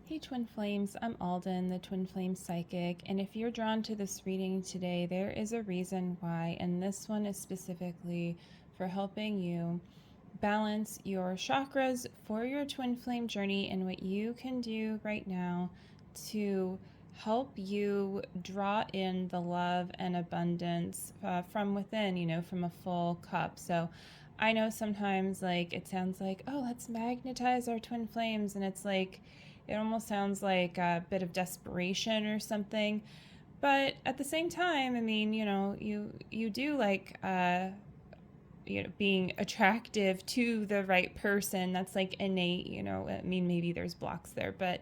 Hey Twin Flames, I'm Alden, the Twin Flame Psychic, and if you're drawn to this reading today, there is a reason why, and this one is specifically for helping you balance your chakras for your Twin Flame journey and what you can do right now to help you draw in the love and abundance from within, from a full cup. So I know sometimes like it sounds like, oh, let's magnetize our twin flames, and it's like it almost sounds like a bit of desperation or something. But at the same time, I mean, you do like being attractive to the right person. That's like innate, I mean, maybe there's blocks there, but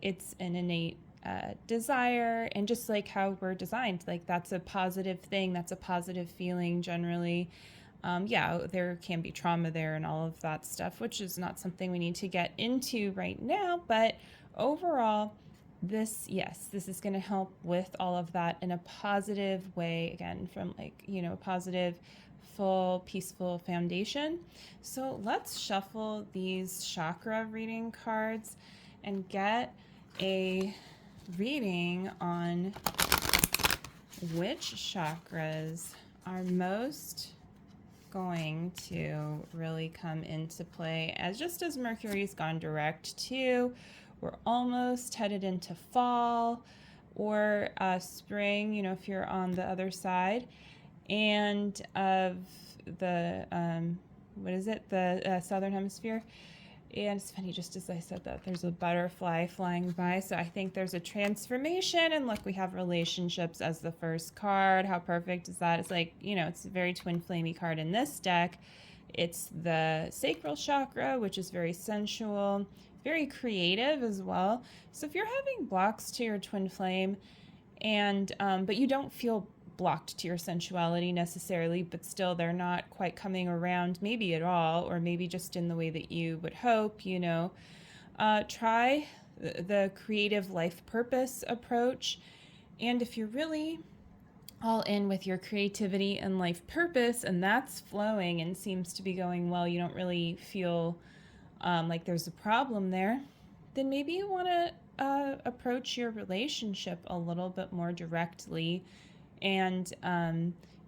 it's an innate desire, and just like how we're designed, like that's a positive thing, that's a positive feeling generally. Yeah, there can be trauma there and all of that stuff, which is not something we need to get into right now, but overall, this is going to help with all of that in a positive way, again, from like, a positive, full, peaceful foundation. So let's shuffle these chakra reading cards and get a reading on which chakras are most going to really come into play as Mercury's gone direct too. We're almost headed into fall or spring, if you're on the other side, and of the the southern hemisphere. And it's funny, just as I said that, there's a butterfly flying by. So I think there's a transformation. And look, we have relationships as the first card. How perfect is that? It's like, it's a very twin flamey card in this deck. It's the sacral chakra, which is very sensual, very creative as well. So if you're having blocks to your twin flame, and but you don't feel blocked to your sensuality necessarily, but still they're not quite coming around maybe at all, or maybe just in the way that you would hope, try the creative life purpose approach. And if you're really all in with your creativity and life purpose, and that's flowing and seems to be going well, you don't really feel like there's a problem there, then maybe you want to approach your relationship a little bit more directly. And,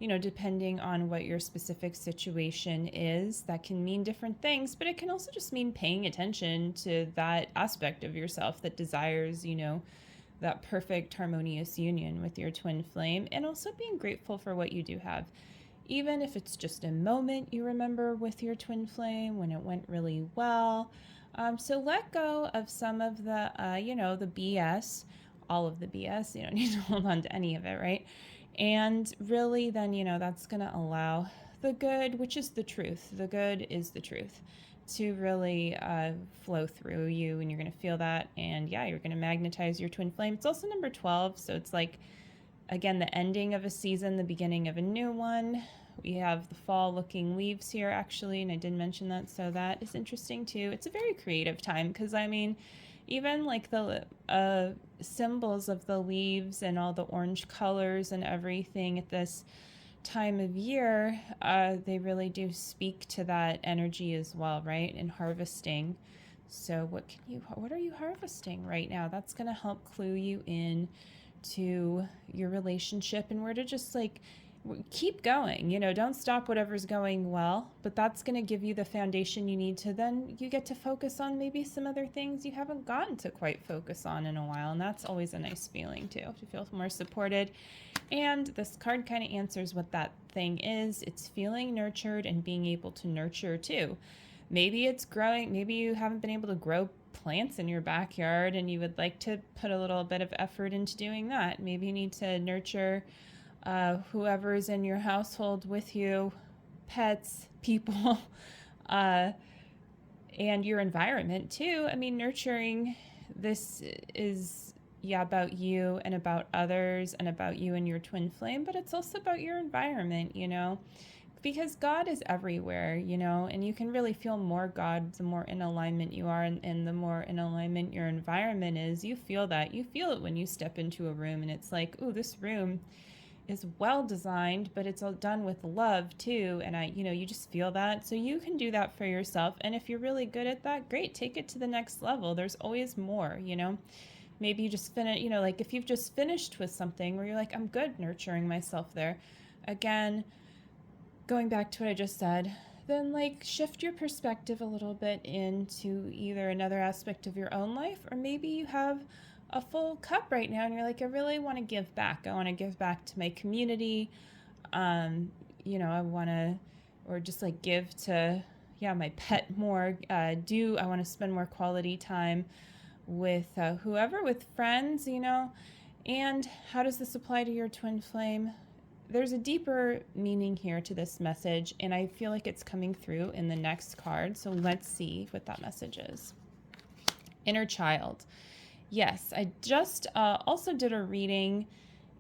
depending on what your specific situation is, that can mean different things, but it can also just mean paying attention to that aspect of yourself that desires, that perfect harmonious union with your twin flame, and also being grateful for what you do have. Even if it's just a moment you remember with your twin flame when it went really well. So let go of some of the, the BS, all of the BS. You don't need to hold on to any of it, right? And really, then, that's going to allow the good, which is the truth. The good is the truth, to really flow through you, and you're going to feel that. And yeah, you're going to magnetize your twin flame. It's also number 12. So it's like, again, the ending of a season, the beginning of a new one. We have the fall looking leaves here, actually, and I did mention that, so that is interesting too. It's a very creative time because, I mean, even like the symbols of the leaves and all the orange colors and everything at this time of year, they really do speak to that energy as well, right? And harvesting. So what are you harvesting right now? That's going to help clue you in to your relationship and where to just like keep going, don't stop whatever's going well, but that's going to give you the foundation you need to then you get to focus on maybe some other things you haven't gotten to quite focus on in a while. And that's always a nice feeling too, to feel more supported. And this card kind of answers what that thing is. It's feeling nurtured and being able to nurture too. Maybe it's growing, maybe you haven't been able to grow plants in your backyard and you would like to put a little bit of effort into doing that. Maybe you need to nurture whoever's in your household with you, pets, people, and your environment too. I mean, nurturing this is, about you and about others and about you and your twin flame, but it's also about your environment, because God is everywhere, and you can really feel more God the more in alignment you are, and the more in alignment your environment is. You feel that. You feel it when you step into a room and it's like, ooh, this room is well designed, but it's all done with love too. And you just feel that. So you can do that for yourself. And if you're really good at that, great, take it to the next level. There's always more, Maybe you just finish, like if you've just finished with something where you're like, I'm good nurturing myself there. Again, going back to what I just said, then like shift your perspective a little bit into either another aspect of your own life, or maybe you have a full cup right now and you're like, I really want to give back. I want to give back to my community. I want to, or just like give to, my pet more. I want to spend more quality time with whoever, with friends, And how does this apply to your twin flame? There's a deeper meaning here to this message, and I feel like it's coming through in the next card. So let's see what that message is. Inner child. Yes, I just also did a reading,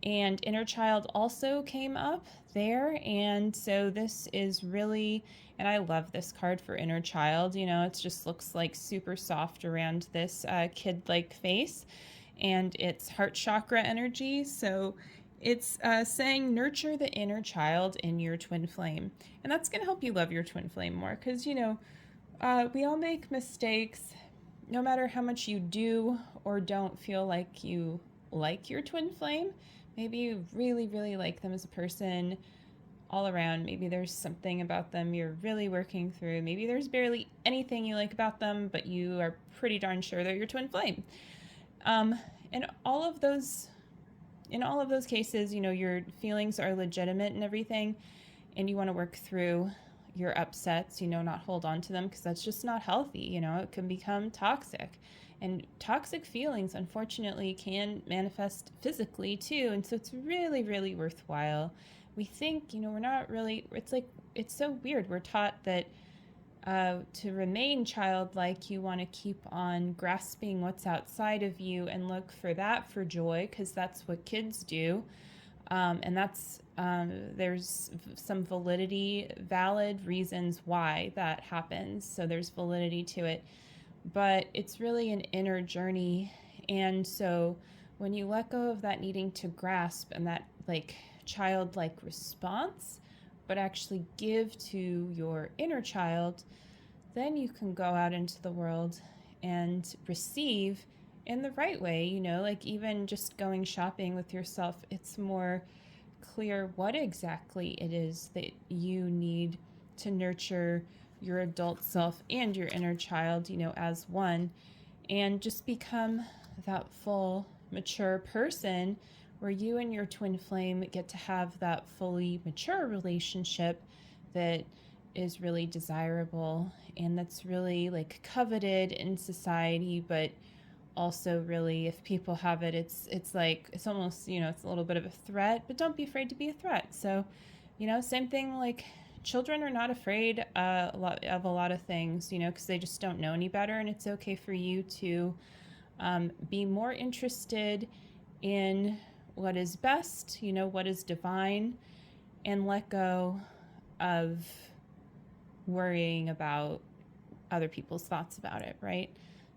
and inner child also came up there. And so this is really, and I love this card for inner child. It just looks like super soft around this kid-like face, and it's heart chakra energy. So it's saying nurture the inner child in your twin flame. And that's going to help you love your twin flame more because, we all make mistakes. No matter how much you do or don't feel like you like your twin flame, maybe you really, really like them as a person all around. Maybe there's something about them you're really working through. Maybe there's barely anything you like about them, but you are pretty darn sure they're your twin flame. In all of those cases, your feelings are legitimate and everything, and you want to work through your upsets, not hold on to them because that's just not healthy. It can become toxic, and toxic feelings, unfortunately, can manifest physically too. And so it's really, really worthwhile. We think, we're not really, it's so weird. We're taught that to remain childlike, you want to keep on grasping what's outside of you and look for that for joy, because that's what kids do. And that's, there's some valid reasons why that happens. So there's validity to it, but it's really an inner journey. And so when you let go of that needing to grasp and that like childlike response, but actually give to your inner child, then you can go out into the world and receive in the right way, like even just going shopping with yourself, it's more clear what exactly it is that you need to nurture your adult self and your inner child, as one, and just become that full, mature person where you and your twin flame get to have that fully mature relationship that is really desirable and that's really like coveted in society, but also really if people have it, it's almost, it's a little bit of a threat, but don't be afraid to be a threat. So, same thing, like children are not afraid of a lot of things, because they just don't know any better. And it's okay for you to be more interested in what is best, what is divine, and let go of worrying about other people's thoughts about it, right?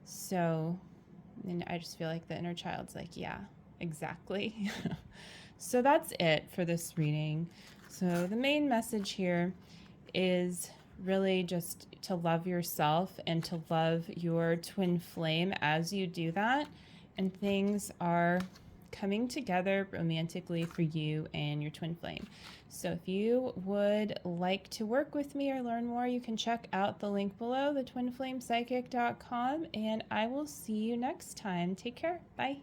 So, and I just feel like the inner child's like, yeah, exactly. So that's it for this reading. So the main message here is really just to love yourself and to love your twin flame as you do that. And things are coming together romantically for you and your twin flame. So if you would like to work with me or learn more, you can check out the link below, thetwinflamepsychic.com, and I will see you next time. Take care. Bye.